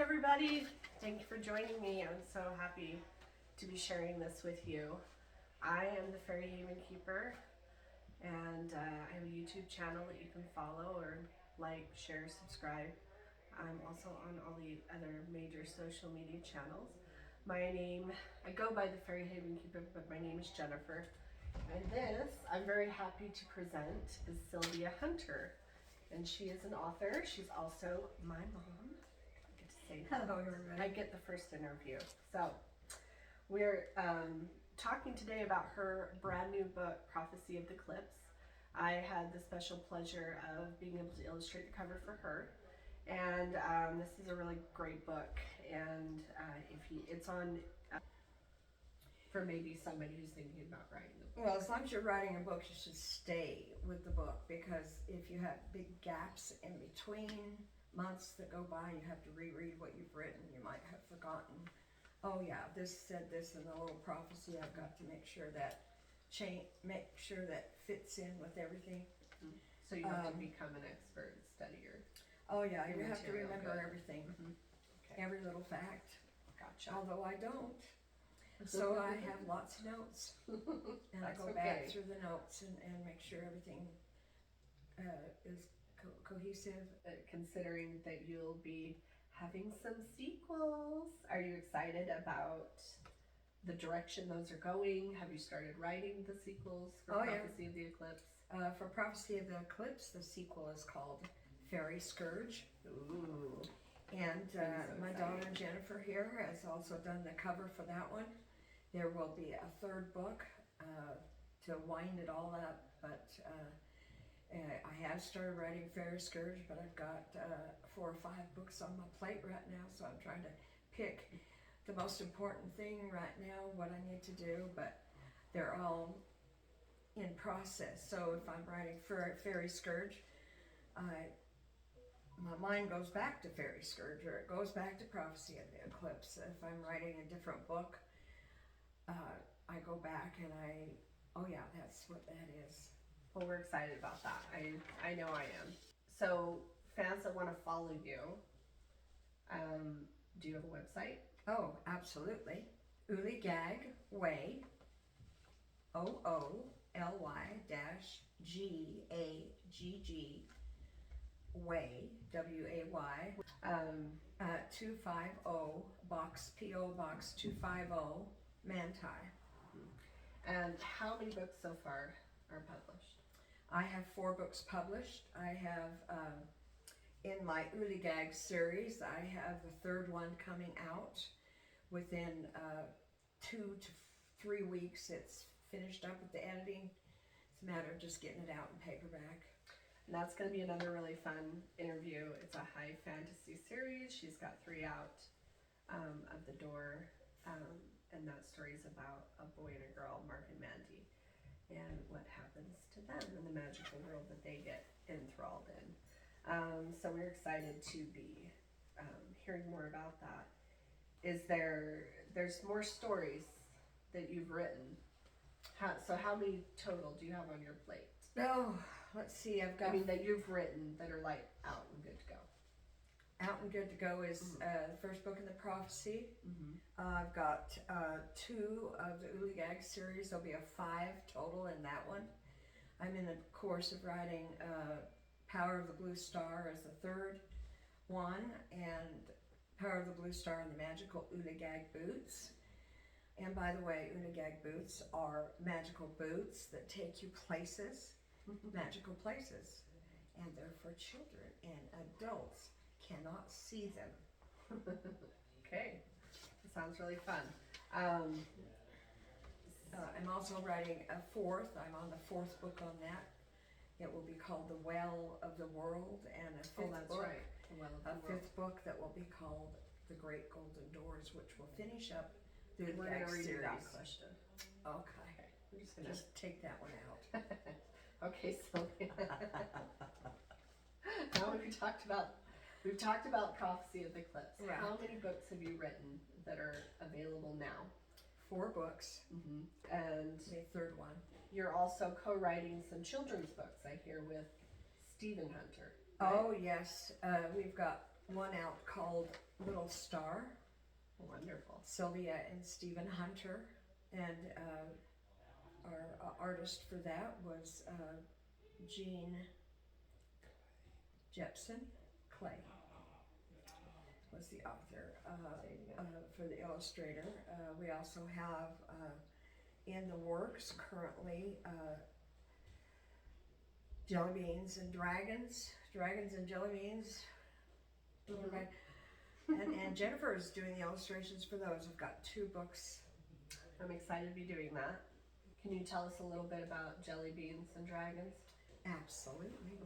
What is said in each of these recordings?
everybody. Thank you for joining me. I'm so happy to be sharing this with you. I am the Fairy Haven Keeper, and I have a YouTube channel that you can follow or like, share, subscribe. I'm also on all the other major social media channels. I go by the Fairy Haven Keeper, but my name is Jennifer. And this, I'm very happy to present, is Sylvia Hunter. And she is an author. She's also my mom. I get to say that. Hello, everybody. I get the first interview. So we're talking today about her brand new book, Prophecy of the Eclipse. I had the special pleasure of being able to illustrate the cover for her. And this is a really great book. And it's on for maybe somebody who's thinking about writing the book. Well, as long as you're writing a book, you should stay with the book, because if you have big gaps in between, months that go by, you have to reread what you've written. You might have forgotten, oh yeah, this said this in the little prophecy. I've got to make sure that fits in with everything. So you have to become an expert studier. Oh yeah, you Your have to material, remember good. everything, Okay. every little fact. Gotcha. Although I don't. So I have lots of notes, and I That's go back okay. through the notes and make sure everything is cohesive. Considering that you'll be having some sequels, are you excited about the direction those are going? Have you started writing the sequels for Oh, yeah. Prophecy of the Eclipse? For Prophecy of the Eclipse, the sequel is called Fairy Scourge. Ooh. And So my exciting. daughter Jennifer here has also done the cover for that one. There will be a third book to wind it all up, but I have started writing Fairy Scourge, but I've got 4 or 5 books on my plate right now, so I'm trying to pick the most important thing right now, what I need to do, but they're all in process. So if I'm writing for Fairy Scourge, my mind goes back to Fairy Scourge, or it goes back to Prophecy of the Eclipse. If I'm writing a different book, I go back and oh yeah, that's what that is. Well, we're excited about that. I know I am. So fans that want to follow you, do you have a website? Oh, absolutely. Ooligag Way, OOLY-GAGG Way, WAY, 250 box, P.O. Box 250, Manti. And how many books so far are published? I have 4 books published. I have, in my Ooligag series, I have the 3rd one coming out within 2 to 3 weeks. It's finished up with the editing. It's a matter of just getting it out in paperback. And that's going to be another really fun interview. It's a high fantasy series. She's got 3 out of the door. And that story is about a boy and a girl, Mark and Mandy, and what happens to them in the magical world that they get enthralled in. So we're excited to be hearing more about that. There's more stories that you've written. So how many total do you have on your plate? Oh, let's see, I've got... that you've written that are like out and good to go. Out and good to go is the first book in the Prophecy. I've got 2 of the Ooligag series. There'll be a 5 total in that one. I'm in the course of writing Power of the Blue Star as the 3rd one, and Power of the Blue Star and the Magical Ooligag Boots. And by the way, Ooligag boots are magical boots that take you places, magical places, and they're for children, and adults cannot see them. Okay, that sounds really fun. I'm also writing a 4th. I'm on the 4th book on that. It will be called The Well of the World, and a 5th book. Right. The Well of A the World. 5th book that will be called The Great Golden Doors, which will finish up the We're going Ooligag to redo series. that question. Okay. We're just going to... Just take that one out. Okay, Sylvia. Now we've talked about Prophecy of the Eclipse. Right. How many books have you written that are available now? 4 books. And The 3rd one. you're also co-writing some children's books, I hear, with Stephen Hunter. Right? Oh yes, we've got one out called Little Star. Wonderful. Sylvia and Stephen Hunter, and our artist for that was Jean Jepson Clay was the author for the illustrator. We also have in the works currently Jelly Beans and Dragons and Jelly Beans. And Jennifer is doing the illustrations for those. I've got 2 books. I'm excited to be doing that. Can you tell us a little bit about Jelly Beans and Dragons? Absolutely.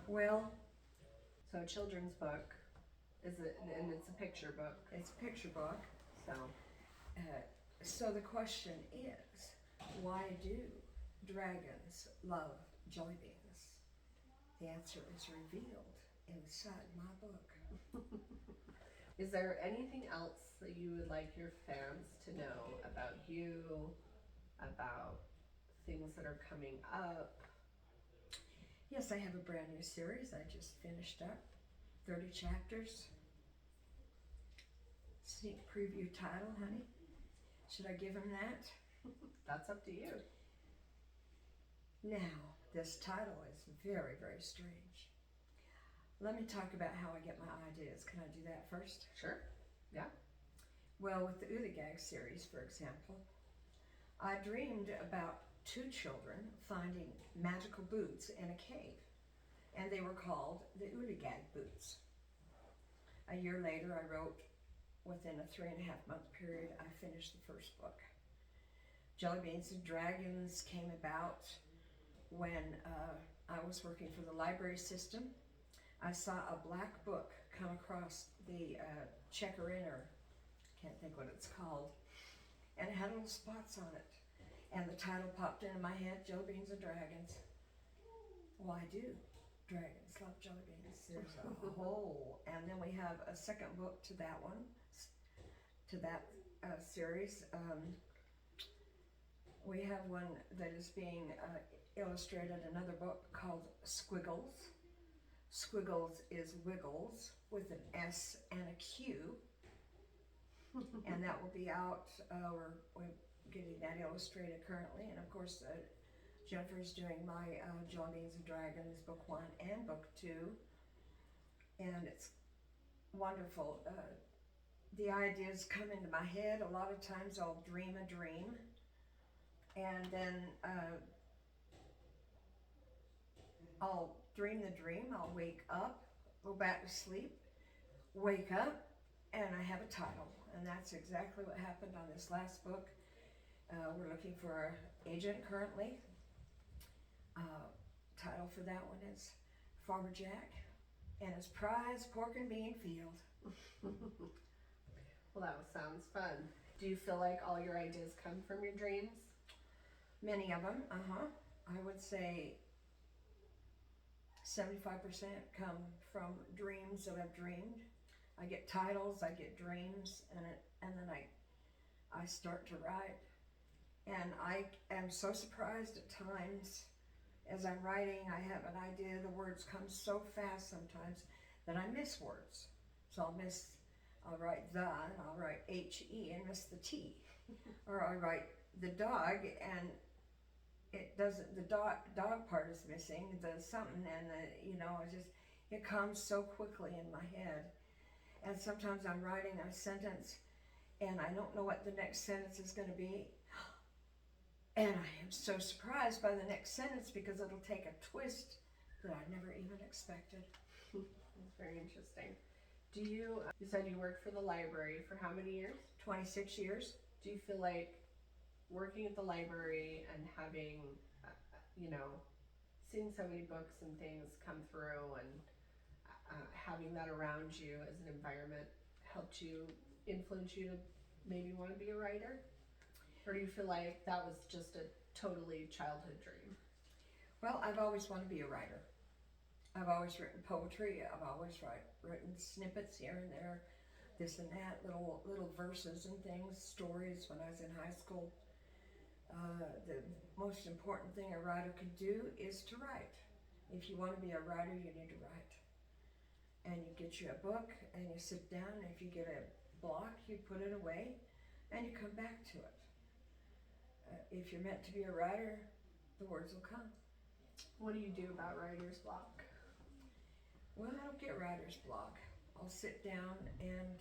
Well, so a children's book is it, and it's a picture book. It's a picture book. So, so the question is, why do dragons love jelly beans? The answer is revealed inside my book. Is there anything else that you would like your fans to know about you, about things that are coming up? Yes, I have a brand new series I just finished up, 30 chapters. Sneak preview title, honey. Should I give him that? That's up to you. Now, this title is very, very strange. Let me talk about how I get my ideas. Can I do that first? Sure. Yeah. Well, with the Gag series, for example, I dreamed about 2 children finding magical boots in a cave, and they were called the Gag boots. A year later, I wrote, within a 3.5-month period, I finished the first book. Jelly Beans and Dragons came about when I was working for the library system. I saw a black book come across the checker-inner, can't think what it's called, and it had little spots on it. And the title popped into my head, Jelly Beans and Dragons. Why do dragons love jelly beans? There's a whole, and then we have a second book to that one, to that series. We have one that is being illustrated, another book called Squiggles. Squiggles is Wiggles with an S and a Q. And that will be out, we're getting that illustrated currently. And of course, Jennifer's doing my Jelly Beans and Dragons book 1 and book 2. And it's wonderful. The ideas come into my head. A lot of times I'll dream a dream. And then I'll dream the dream, I'll wake up, go back to sleep, wake up, and I have a title. And that's exactly what happened on this last book. We're looking for an agent currently. Title for that one is Farmer Jack and his prize pork and bean field. Well, that sounds fun. Do you feel like all your ideas come from your dreams? Many of them, I would say 75% come from dreams that I've dreamed. I get titles, I get dreams, and then I start to write. And I am so surprised at times as I'm writing, I have an idea, the words come so fast sometimes that I miss words. So I'll write the, and I'll write H-E and miss the T. Or I write the dog and it doesn't, the dog part is missing, the something, and it comes so quickly in my head. And sometimes I'm writing a sentence and I don't know what the next sentence is going to be. And I am so surprised by the next sentence because it'll take a twist that I never even expected. That's very interesting. You said you worked for the library for how many years? 26 years. Do you feel like working at the library and having, seeing so many books and things come through and having that around you as an environment helped you, influence you to maybe want to be a writer? Or do you feel like that was just a totally childhood dream? Well, I've always wanted to be a writer. I've always written poetry. I've always written snippets here and there, this and that, little verses and things, stories when I was in high school. The most important thing a writer could do is to write. If you want to be a writer, you need to write. and you get you a book and you sit down, and if you get a block, you put it away and you come back to it. If you're meant to be a writer, the words will come. What do you do about writer's block? Well, I don't get writer's block. I'll sit down and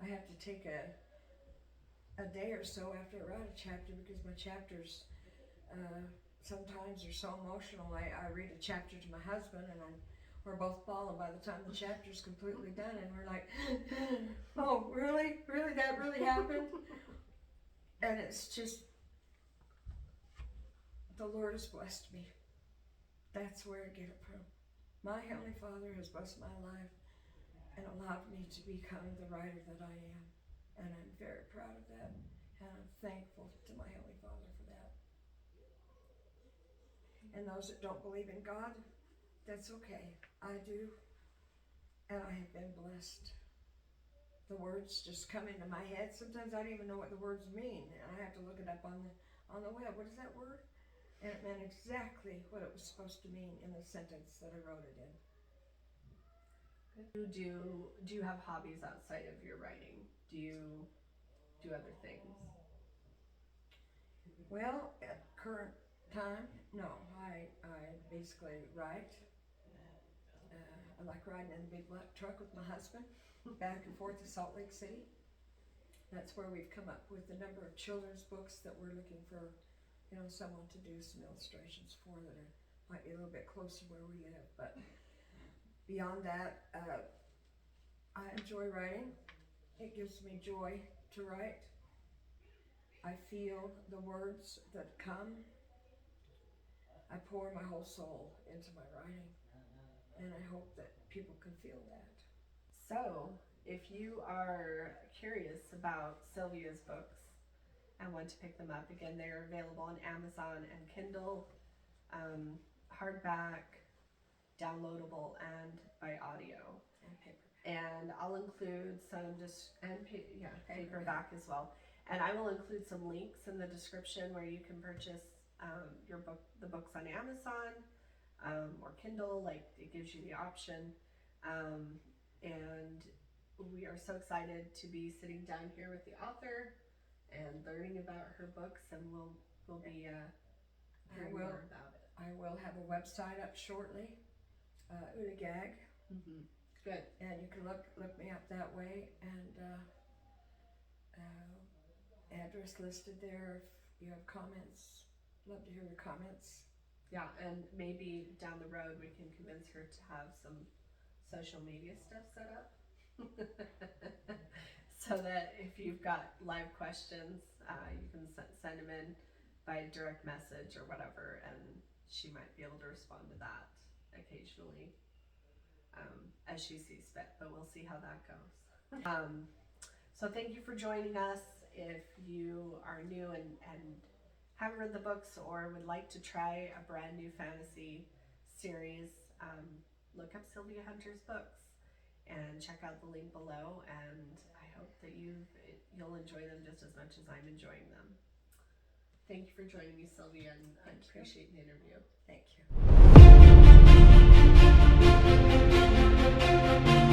I have to take a day or so after I write a chapter, because my chapters sometimes are so emotional. I read a chapter to my husband and we're both bawling by the time the chapter's completely done, and we're like, oh, really? Really? That really happened? And it's just, the Lord has blessed me. That's where I get it from. My Heavenly Father has blessed my life and allowed me to become the writer that I am. And I'm very proud of that. And I'm thankful to my Heavenly Father for that. And those that don't believe in God, that's okay. I do. And I have been blessed. The words just come into my head. Sometimes I don't even know what the words mean, and I have to look it up on the web. What is that word? And it meant exactly what it was supposed to mean in the sentence that I wrote it in. Do you have hobbies outside of your writing? Do you do other things? Well, at current time, no. I basically write. I like riding in the big black truck with my husband back and forth to Salt Lake City. That's where we've come up with the number of children's books that we're looking for, someone to do some illustrations for that might be a little bit closer where we live. But beyond that, I enjoy writing. It gives me joy to write. I feel the words that come. I pour my whole soul into my writing, and I hope that people can feel that. So, if you are curious about Sylvia's books and want to pick them up, again, they're available on Amazon and Kindle, hardback, downloadable, and by audio. And paper. And I'll include some paperback as well. And I will include some links in the description where you can purchase the books on Amazon or Kindle. Like, it gives you the option. And we are so excited to be sitting down here with the author and learning about her books, and we'll be hearing more about it. I will have a website up shortly, Uligag. Mm-hmm. Good. And you can look me up that way, and address listed there if you have comments. Love to hear your comments. Yeah, and maybe down the road we can convince her to have some social media stuff set up so that if you've got live questions, you can send them in by direct message or whatever, and she might be able to respond to that occasionally as she sees fit, but we'll see how that goes. So thank you for joining us. If you are new and haven't read the books or would like to try a brand new fantasy series, look up Sylvia Hunter's books and check out the link below, and I hope that you'll enjoy them just as much as I'm enjoying them. Thank you for joining me, Sylvia, and I appreciate the interview. Thank you.